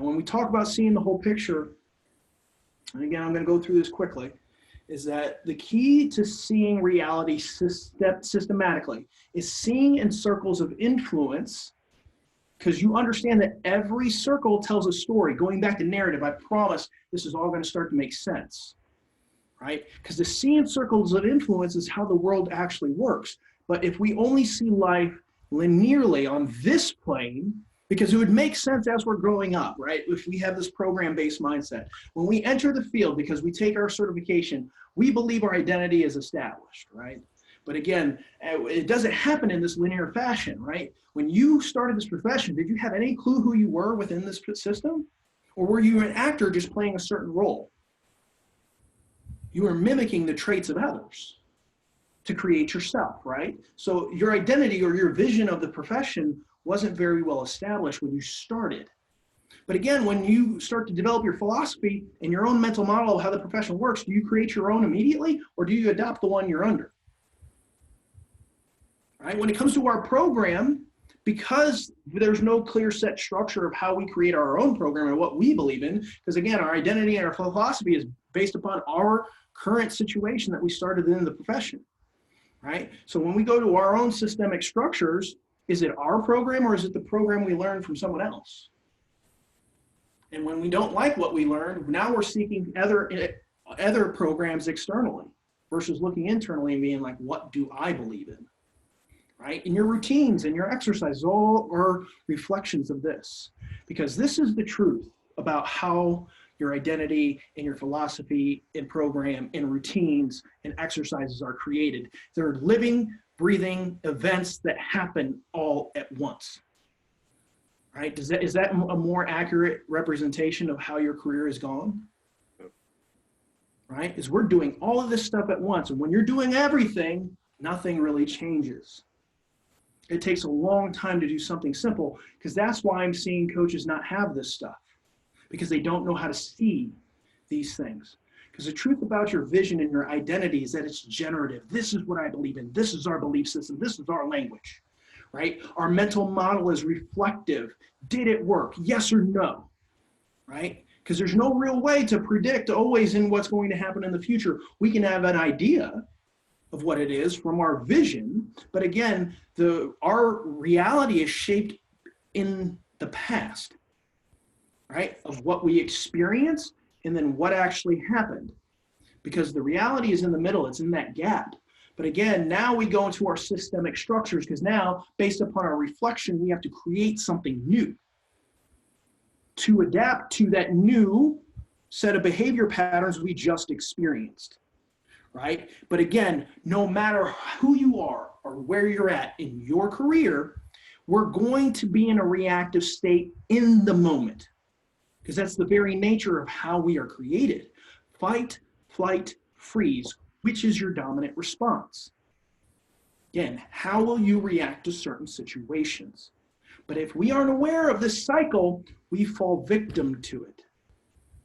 And when we talk about seeing the whole picture, and again, I'm going to go through this quickly, is that the key to seeing reality systematically is seeing in circles of influence, because you understand that every circle tells a story. Going back to narrative, I promise this is all going to start to make sense, right? Because the see in circles of influence is how the world actually works. But if we only see life linearly on this plane, because it would make sense as we're growing up, right? If we have this program-based mindset, when we enter the field, because we take our certification, we believe our identity is established, right? But again, it doesn't happen in this linear fashion, right? When you started this profession, did you have any clue who you were within this system? Or were you an actor just playing a certain role? You were mimicking the traits of others to create yourself, right? So your identity or your vision of the profession wasn't very well established when you started. But again, when you start to develop your philosophy and your own mental model of how the profession works, do you create your own immediately, or do you adopt the one you're under? Right? When it comes to our program, because there's no clear set structure of how we create our own program and what we believe in, because again, our identity and our philosophy is based upon our current situation that we started in the profession, right? So when we go to our own systemic structures, is it our program or is it the program we learned from someone else? And when we don't like what we learned, now we're seeking other programs externally versus looking internally and being like, what do I believe in? Right? And your routines and your exercises all are reflections of this, because this is the truth about how your identity and your philosophy and program and routines and exercises are created. They're living, breathing events that happen all at once. Right? Is that a more accurate representation of how your career has gone? Right? Is we're doing all of this stuff at once. And when you're doing everything, nothing really changes. It takes a long time to do something simple, because that's why I'm seeing coaches not have this stuff, because they don't know how to see these things. Because the truth about your vision and your identity is that it's generative. This is what I believe in. This is our belief system. This is our language, right? Our mental model is reflective. Did it work? Yes or no, right? Because there's no real way to predict always in what's going to happen in the future. We can have an idea of what it is from our vision, but again, our reality is shaped in the past, right? Of what we experienced and then what actually happened, because the reality is in the middle, it's in that gap. But again, now we go into our systemic structures, because now, based upon our reflection, we have to create something new to adapt to that new set of behavior patterns we just experienced. Right? But again, no matter who you are or where you're at in your career, we're going to be in a reactive state in the moment, because that's the very nature of how we are created. Fight, flight, freeze. Which is your dominant response? Again, how will you react to certain situations? But if we aren't aware of this cycle, we fall victim to it.